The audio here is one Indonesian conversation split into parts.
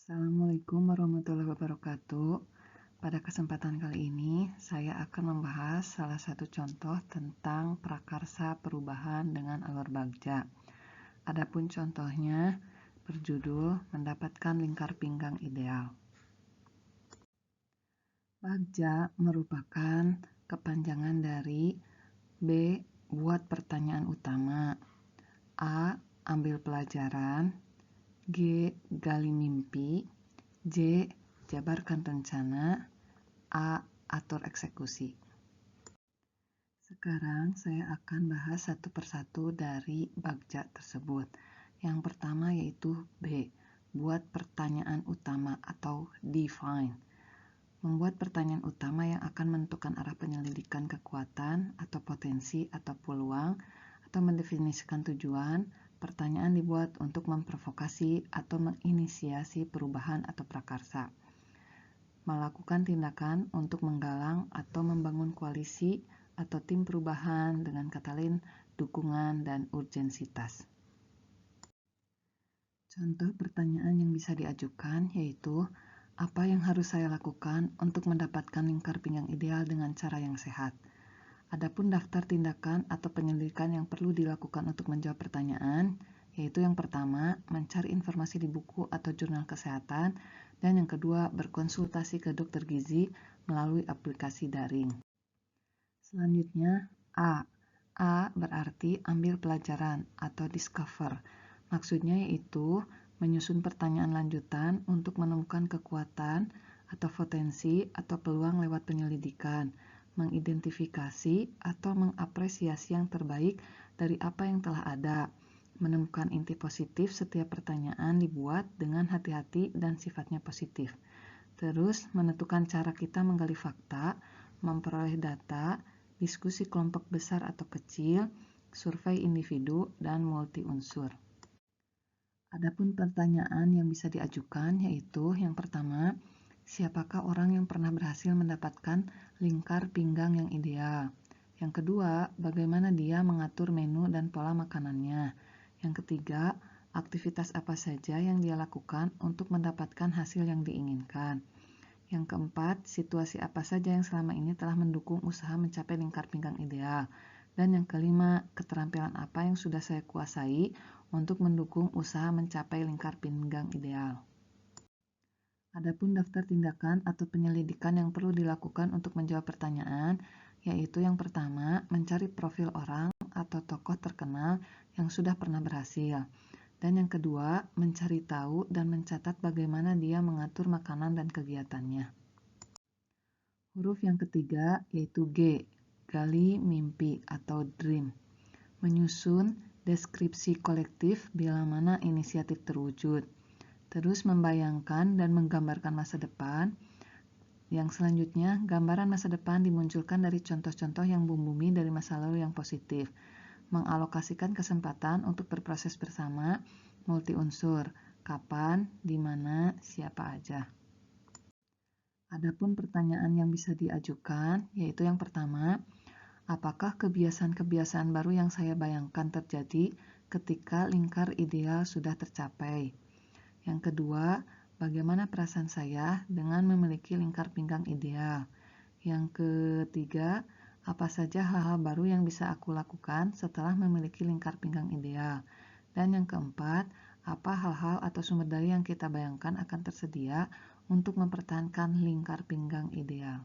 Assalamualaikum warahmatullahi wabarakatuh. Pada kesempatan kali ini, saya akan membahas salah satu contoh tentang prakarsa perubahan dengan alur bagja. Adapun contohnya berjudul mendapatkan lingkar pinggang ideal. Bagja merupakan kepanjangan dari B. Buat pertanyaan utama, A. Ambil pelajaran, G. Gali mimpi, J. Jabarkan rencana, A. Atur eksekusi. Sekarang saya akan bahas satu persatu dari bagja tersebut. Yang pertama yaitu B. Buat pertanyaan utama atau define. Membuat pertanyaan utama yang akan menentukan arah penyelidikan kekuatan atau potensi atau peluang atau mendefinisikan tujuan. Pertanyaan dibuat untuk memprovokasi atau menginisiasi perubahan atau prakarsa. Melakukan tindakan untuk menggalang atau membangun koalisi atau tim perubahan dengan kata lain dukungan dan urgensitas. Contoh pertanyaan yang bisa diajukan yaitu, apa yang harus saya lakukan untuk mendapatkan lingkar pinggang ideal dengan cara yang sehat? Adapun daftar tindakan atau penyelidikan yang perlu dilakukan untuk menjawab pertanyaan, yaitu yang pertama, mencari informasi di buku atau jurnal kesehatan, dan yang kedua, berkonsultasi ke dokter gizi melalui aplikasi daring. Selanjutnya, A. A berarti ambil pelajaran atau discover. Maksudnya yaitu menyusun pertanyaan lanjutan untuk menemukan kekuatan atau potensi atau peluang lewat penyelidikan, mengidentifikasi atau mengapresiasi yang terbaik dari apa yang telah ada, menemukan inti positif setiap pertanyaan dibuat dengan hati-hati dan sifatnya positif. Terus, menentukan cara kita menggali fakta, memperoleh data, diskusi kelompok besar atau kecil, survei individu, dan multi unsur. Adapun pertanyaan yang bisa diajukan yaitu yang pertama, siapakah orang yang pernah berhasil mendapatkan lingkar pinggang yang ideal? Yang kedua, bagaimana dia mengatur menu dan pola makanannya? Yang ketiga, aktivitas apa saja yang dia lakukan untuk mendapatkan hasil yang diinginkan? Yang keempat, situasi apa saja yang selama ini telah mendukung usaha mencapai lingkar pinggang ideal? Dan yang kelima, keterampilan apa yang sudah saya kuasai untuk mendukung usaha mencapai lingkar pinggang ideal? Adapun daftar tindakan atau penyelidikan yang perlu dilakukan untuk menjawab pertanyaan, yaitu yang pertama, mencari profil orang atau tokoh terkenal yang sudah pernah berhasil. Dan yang kedua, mencari tahu dan mencatat bagaimana dia mengatur makanan dan kegiatannya. Huruf yang ketiga yaitu G, gali mimpi atau dream. Menyusun deskripsi kolektif bila mana inisiatif terwujud. Terus membayangkan dan menggambarkan masa depan. Yang selanjutnya, gambaran masa depan dimunculkan dari contoh-contoh yang membumi dari masa lalu yang positif. Mengalokasikan kesempatan untuk berproses bersama, multi unsur, kapan, di mana, siapa aja. Adapun pertanyaan yang bisa diajukan, yaitu yang pertama, apakah kebiasaan-kebiasaan baru yang saya bayangkan terjadi ketika lingkar ideal sudah tercapai? Yang kedua, bagaimana perasaan saya dengan memiliki lingkar pinggang ideal? Yang ketiga, apa saja hal-hal baru yang bisa aku lakukan setelah memiliki lingkar pinggang ideal? Dan yang keempat, apa hal-hal atau sumber daya yang kita bayangkan akan tersedia untuk mempertahankan lingkar pinggang ideal?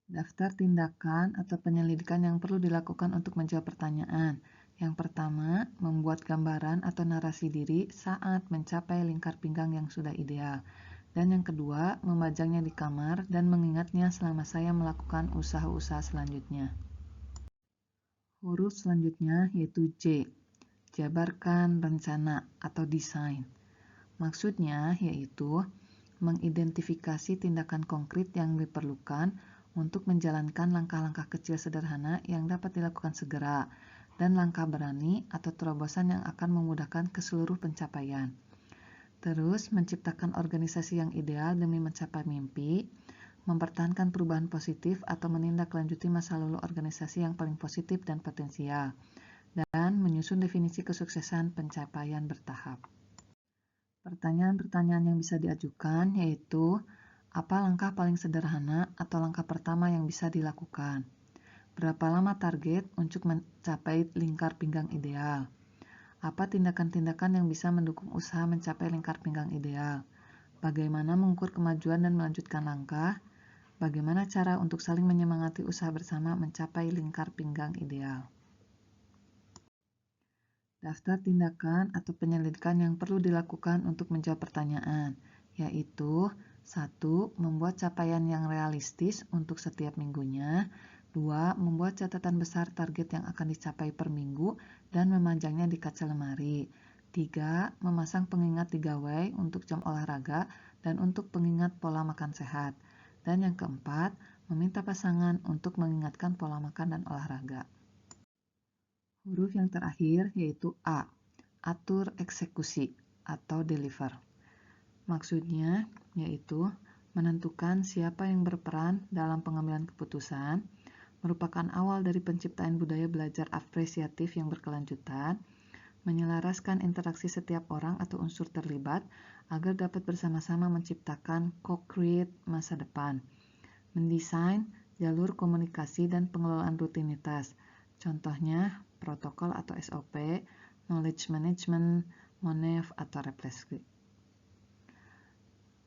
Daftar tindakan atau penyelidikan yang perlu dilakukan untuk menjawab pertanyaan. Yang pertama, membuat gambaran atau narasi diri saat mencapai lingkar pinggang yang sudah ideal. Dan yang kedua, memajangnya di kamar dan mengingatnya selama saya melakukan usaha-usaha selanjutnya. Huruf selanjutnya yaitu J, jabarkan rencana atau desain. Maksudnya yaitu mengidentifikasi tindakan konkret yang diperlukan untuk menjalankan langkah-langkah kecil sederhana yang dapat dilakukan segera, dan langkah berani atau terobosan yang akan memudahkan ke seluruh pencapaian. Terus, menciptakan organisasi yang ideal demi mencapai mimpi, mempertahankan perubahan positif atau menindaklanjuti masa lalu organisasi yang paling positif dan potensial, dan menyusun definisi kesuksesan pencapaian bertahap. Pertanyaan-pertanyaan yang bisa diajukan yaitu, apa langkah paling sederhana atau langkah pertama yang bisa dilakukan? Berapa lama target untuk mencapai lingkar pinggang ideal? Apa tindakan-tindakan yang bisa mendukung usaha mencapai lingkar pinggang ideal? Bagaimana mengukur kemajuan dan melanjutkan langkah? Bagaimana cara untuk saling menyemangati usaha bersama mencapai lingkar pinggang ideal? Daftar tindakan atau penyelidikan yang perlu dilakukan untuk menjawab pertanyaan, yaitu 1. Membuat capaian yang realistis untuk setiap minggunya. 2. Membuat catatan besar target yang akan dicapai per minggu dan memanjangnya di kaca lemari. 3. Memasang pengingat di gawai untuk jam olahraga dan untuk pengingat pola makan sehat. Dan yang keempat, meminta pasangan untuk mengingatkan pola makan dan olahraga. Huruf yang terakhir yaitu A, atur eksekusi atau deliver. Maksudnya yaitu menentukan siapa yang berperan dalam pengambilan keputusan, merupakan awal dari penciptaan budaya belajar apresiatif yang berkelanjutan, menyelaraskan interaksi setiap orang atau unsur terlibat agar dapat bersama-sama menciptakan co-create masa depan, mendesain jalur komunikasi dan pengelolaan rutinitas, contohnya protokol atau SOP, knowledge management, MONEV atau refleksi.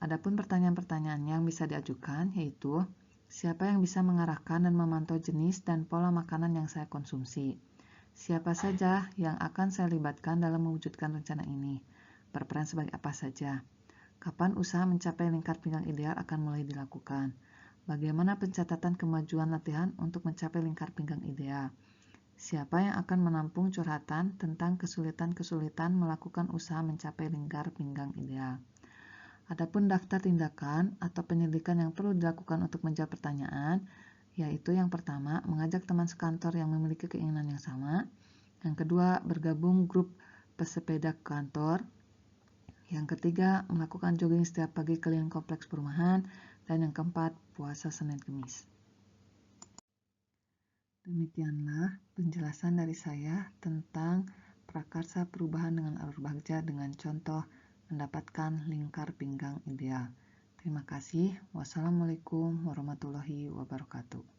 Adapun pertanyaan-pertanyaan yang bisa diajukan yaitu, siapa yang bisa mengarahkan dan memantau jenis dan pola makanan yang saya konsumsi? Siapa saja yang akan saya libatkan dalam mewujudkan rencana ini? Berperan sebagai apa saja? Kapan usaha mencapai lingkar pinggang ideal akan mulai dilakukan? Bagaimana pencatatan kemajuan latihan untuk mencapai lingkar pinggang ideal? Siapa yang akan menampung curhatan tentang kesulitan-kesulitan melakukan usaha mencapai lingkar pinggang ideal? Adapun daftar tindakan atau penyelidikan yang perlu dilakukan untuk menjawab pertanyaan, yaitu yang pertama, mengajak teman sekantor yang memiliki keinginan yang sama. Yang kedua, bergabung grup pesepeda kantor. Yang ketiga, melakukan jogging setiap pagi keliling kompleks perumahan. Dan yang keempat, puasa Senin Kemis. Demikianlah penjelasan dari saya tentang prakarsa perubahan dengan alur bagja dengan contoh mendapatkan lingkar pinggang ideal. Terima kasih. Wassalamualaikum warahmatullahi wabarakatuh.